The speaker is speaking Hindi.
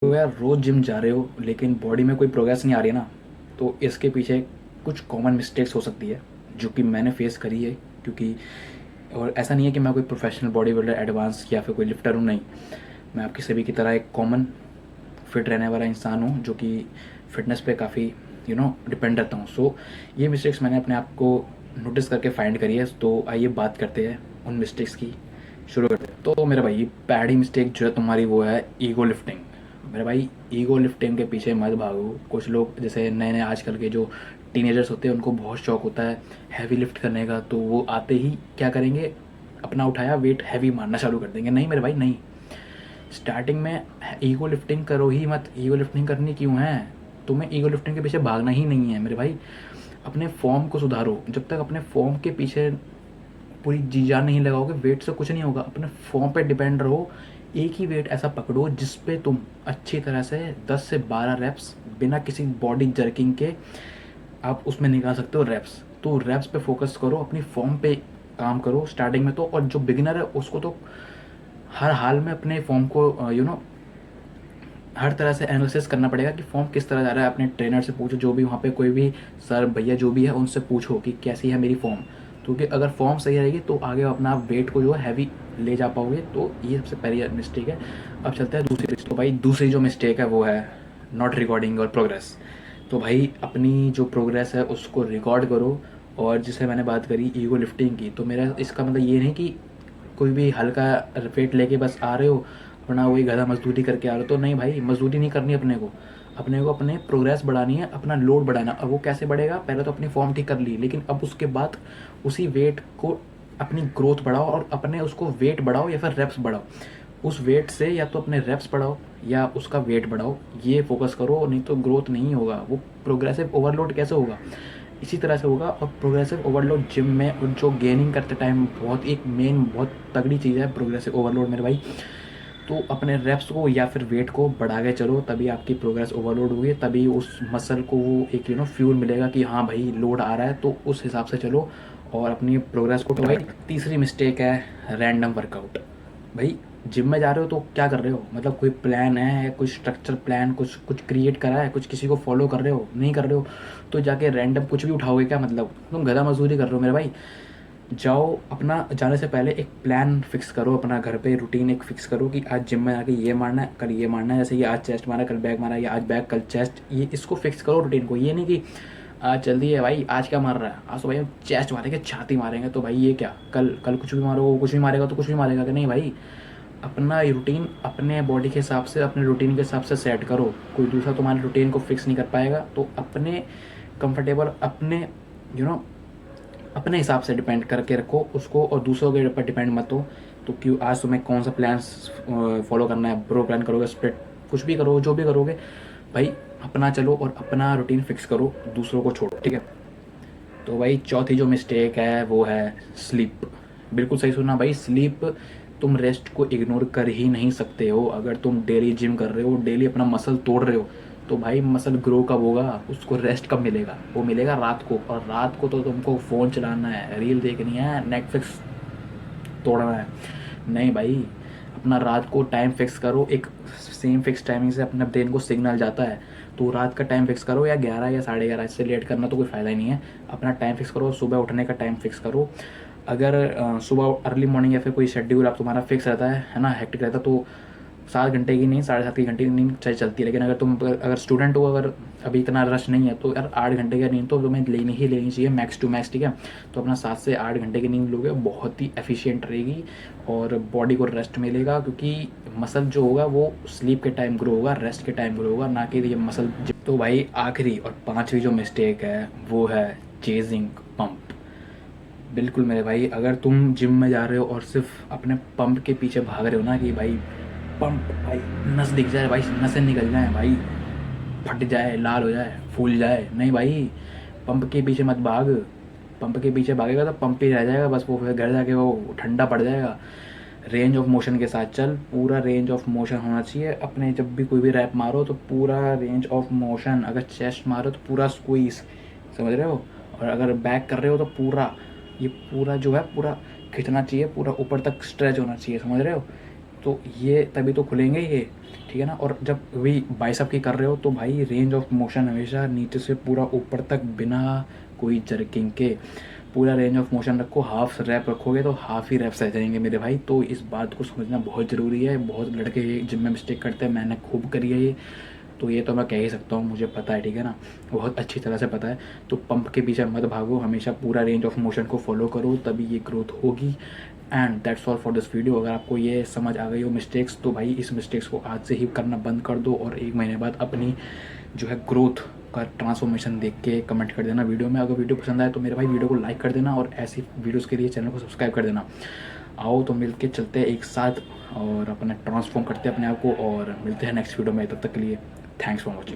तो यार रोज़ जिम जा रहे हो लेकिन बॉडी में कोई प्रोग्रेस नहीं आ रही है ना, तो इसके पीछे कुछ कॉमन मिस्टेक्स हो सकती है जो कि मैंने फेस करी है। क्योंकि और ऐसा नहीं है कि मैं कोई प्रोफेशनल बॉडी बिल्डर एडवांस या फिर कोई लिफ्टर हूँ, नहीं। मैं आपकी सभी की तरह एक कॉमन फिट रहने वाला इंसान हूँ जो कि फ़िटनेस पे काफ़ी डिपेंड रहता हूँ। सो ये मिस्टेक्स मैंने अपने आप को नोटिस करके फाइंड करी है। तो आइए बात करते हैं उन मिस्टेक्स की, शुरू करते हैं। तो मेरा भाई पहली मिस्टेक जो है तुम्हारी वो है ईगो लिफ्टिंग। मेरे भाई ईगो लिफ्टिंग के पीछे मत भागो। कुछ लोग जैसे नए नए आजकल के जो टीनेजर्स होते हैं उनको बहुत शौक होता है हैवी लिफ्ट करने का, तो वो आते ही क्या करेंगे, अपना उठाया वेट हैवी मारना चालू कर देंगे। नहीं मेरे भाई, नहीं। स्टार्टिंग में ईगो लिफ्टिंग करो ही मत। ईगो लिफ्टिंग करनी क्यों है? तुम्हें ईगो लिफ्टिंग के पीछे भागना ही नहीं है मेरे भाई। अपने फॉर्म को सुधारो। जब तक अपने फॉर्म के पीछे पूरी जी जान नहीं लगाओगे, वेट से कुछ नहीं होगा। अपने फॉर्म पे डिपेंड रहो। एक ही वेट ऐसा पकड़ो जिस पे तुम अच्छी तरह से 10 से 12 रेप्स बिना किसी बॉडी जर्किंग के आप उसमें निकाल सकते हो रेप्स। तो रेप्स पे फोकस करो, अपनी फॉर्म पे काम करो स्टार्टिंग में तो। और जो बिगिनर है उसको तो हर हाल में अपने फॉर्म को हर तरह से एनालिसिस करना पड़ेगा कि फॉर्म किस तरह जा रहा है। अपने ट्रेनर से पूछो, जो भी वहाँ पे कोई भी सर भैया जो भी है उनसे पूछो कि कैसी है मेरी फॉर्म। क्योंकि अगर फॉर्म सही रहेगी तो आगे अपना वेट को जो है हैवी ले जा पाओगे। तो ये सबसे पहली मिस्टेक है। अब चलते हैं दूसरी। तो भाई दूसरी जो मिस्टेक है वो है नॉट रिकॉर्डिंग और प्रोग्रेस। तो भाई अपनी जो प्रोग्रेस है उसको रिकॉर्ड करो। और जिसे मैंने बात करी ईगो लिफ्टिंग की, तो मेरा इसका मतलब ये नहीं कि कोई भी हल्का वेट लेके बस आ रहे हो, अपना वही गधा मजदूरी करके आ रहे हो। तो नहीं भाई, मजदूरी नहीं करनी अपने को। अपने को अपने प्रोग्रेस बढ़ानी है, अपना लोड बढ़ाना। अब वो कैसे बढ़ेगा? पहले तो अपनी फॉर्म ठीक कर ली, लेकिन अब उसके बाद उसी वेट को अपनी ग्रोथ बढ़ाओ और अपने उसको वेट बढ़ाओ या फिर रेप्स बढ़ाओ। उस वेट से या तो अपने रेप्स बढ़ाओ या उसका वेट बढ़ाओ, ये फोकस करो। नहीं तो ग्रोथ नहीं होगा। वो प्रोग्रेसिव ओवरलोड कैसे होगा? इसी तरह से होगा। और प्रोग्रेसिव ओवरलोड जिम में और जो गेनिंग करते टाइम बहुत एक मेन बहुत तगड़ी चीज़ है प्रोग्रेसिव ओवरलोड मेरे भाई। तो अपने रेप्स को या फिर वेट को बढ़ा के चलो, तभी आपकी प्रोग्रेस ओवरलोड होगी। तभी उस मसल को वो एक फ्यूल मिलेगा कि हाँ भाई लोड आ रहा है, तो उस हिसाब से चलो और अपनी प्रोग्रेस को। तो भाई तीसरी मिस्टेक है रैंडम वर्कआउट। भाई जिम में जा रहे हो तो क्या कर रहे हो? मतलब कोई प्लान है, कोई स्ट्रक्चर प्लान कुछ कुछ क्रिएट करा है, कुछ किसी को फॉलो कर रहे हो? नहीं कर रहे हो। तो जाके रैंडम कुछ भी उठाओगे क्या? मतलब तुम गधा मजदूरी कर रहे हो मेरे भाई। जाओ, अपना जाने से पहले एक प्लान फिक्स करो। अपना घर पे रूटीन एक फिक्स करो कि आज जिम में आके ये मारना है, कल ये मारना है। जैसे कि आज चेस्ट मारा, कल बैक मारा, या आज बैक कल चेस्ट। ये इसको फिक्स करो रूटीन को। ये नहीं कि आज जल्दी है भाई, आज क्या मार रहा है, आज तो भाई हम चेस्ट मारेंगे, छाती मारेंगे। तो भाई ये क्या, कल कल कुछ भी मारो, वो कुछ भी मारेगा तो कुछ भी मारेगा कि नहीं भाई। अपना रूटीन अपने बॉडी के हिसाब से, अपने रूटीन के हिसाब से सेट करो। कोई दूसरा तुम्हारे रूटीन को फिक्स नहीं कर पाएगा। तो अपने कंफर्टेबल, अपने यू नो अपने हिसाब से डिपेंड करके रखो उसको, और दूसरों के ऊपर डिपेंड मत हो। तो क्यों आज तुम्हें कौन सा प्लान फॉलो करना है, प्रो प्लान करोगे, स्प्लिट, कुछ भी करो, जो भी करोगे भाई अपना चलो और अपना रूटीन फिक्स करो, दूसरों को छोड़ो, ठीक है। तो भाई चौथी जो मिस्टेक है वो है स्लीप। बिल्कुल सही सुना भाई, स्लीप। तुम रेस्ट को इग्नोर कर ही नहीं सकते हो। अगर तुम डेली जिम कर रहे हो, डेली अपना मसल तोड़ रहे हो, तो भाई मसल ग्रो कब होगा? उसको रेस्ट कब मिलेगा? वो मिलेगा रात को। और रात को तो तुमको फ़ोन चलाना है, रील देखनी है, नेटफ्लिक्स तोड़ना है। नहीं भाई, अपना रात को टाइम फिक्स करो। एक सेम फिक्स टाइमिंग से अपने ब्रेन को सिग्नल जाता है। तो रात का टाइम फिक्स करो, या 11 या 11:30। इससे लेट करना तो कोई फ़ायदा ही नहीं है। अपना टाइम फिक्स करो, सुबह उठने का टाइम फिक्स करो। अगर सुबह अर्ली मॉर्निंग या फिर कोई शेड्यूल आप तुम्हारा फिक्स रहता है ना, हेक्टिक रहता है, तो 7 घंटे की नींद, 7.5 घंटे की नींद चलती है। लेकिन अगर तुम अगर स्टूडेंट हो, अगर अभी इतना रश नहीं है, तो यार 8 घंटे की नींद तो तुम्हें लेनी ही लेनी चाहिए, मैक्स टू मैक्स, ठीक है। तो अपना 7 से 8 घंटे की नींद लोगे, बहुत ही एफिशिएंट रहेगी और बॉडी को रेस्ट मिलेगा। क्योंकि मसल जो होगा वो स्लीप के टाइम ग्रो होगा, रेस्ट के टाइम ग्रो होगा, ना कि ये मसल। तो भाई आखिरी और पांचवी जो मिस्टेक है वो है चेजिंग पंप। बिल्कुल मेरे भाई, अगर तुम जिम में जा रहे हो और सिर्फ अपने पंप के पीछे भाग रहे हो ना, कि भाई पंप, भाई नस दिख जाए, भाई नसें निकल जाए, भाई फट जाए, लाल हो जाए, फूल जाए, नहीं भाई, पंप के पीछे मत भाग। पंप के पीछे भागेगा तो पंप ही रह जाएगा बस। वो फिर घर जाके वो ठंडा पड़ जाएगा। रेंज ऑफ मोशन के साथ चल, पूरा रेंज ऑफ मोशन होना चाहिए अपने। जब भी कोई भी रैप मारो तो पूरा रेंज ऑफ मोशन। अगर चेस्ट मारो तो पूरा स्क्वीज, समझ रहे हो। और अगर बैक कर रहे हो तो पूरा, ये पूरा जो है पूरा खींचना चाहिए, पूरा ऊपर तक स्ट्रेच होना चाहिए, समझ रहे हो। तो ये तभी तो खुलेंगे ये, ठीक है ना। और जब वही बाइसेप की कर रहे हो तो भाई रेंज ऑफ मोशन हमेशा नीचे से पूरा ऊपर तक बिना कोई जर्किंग के पूरा रेंज ऑफ मोशन रखो। हाफ रैप रखोगे तो हाफ ही रैप्स रह जाएंगे मेरे भाई। तो इस बात को समझना बहुत ज़रूरी है। बहुत लड़के ये जिम में मिस्टेक करते हैं, मैंने खूब करी है ये, तो ये तो मैं कह ही सकता हूँ, मुझे पता है, ठीक है ना, बहुत अच्छी तरह से पता है। तो पंप के पीछे मत भागो, हमेशा पूरा रेंज ऑफ मोशन को फॉलो करो, तभी ये ग्रोथ होगी। And that's all for this video. अगर आपको ये समझ आ गई हो मिस्टेक्स, तो भाई इस मिस्टेक्स को आज से ही करना बंद कर दो और 1 महीने बाद अपनी जो है ग्रोथ का ट्रांसफॉर्मेशन देख के कमेंट कर देना वीडियो में। अगर वीडियो पसंद आए तो मेरे भाई वीडियो को लाइक कर देना और ऐसी वीडियोस के लिए चैनल को सब्सक्राइब कर देना। आओ तो मिल के चलते हैं एक साथ और अपना ट्रांसफॉर्म करते हैं अपने आप को, और मिलते हैं नेक्स्ट वीडियो में। तब तक के लिए थैंक्स फॉर वॉचिंग।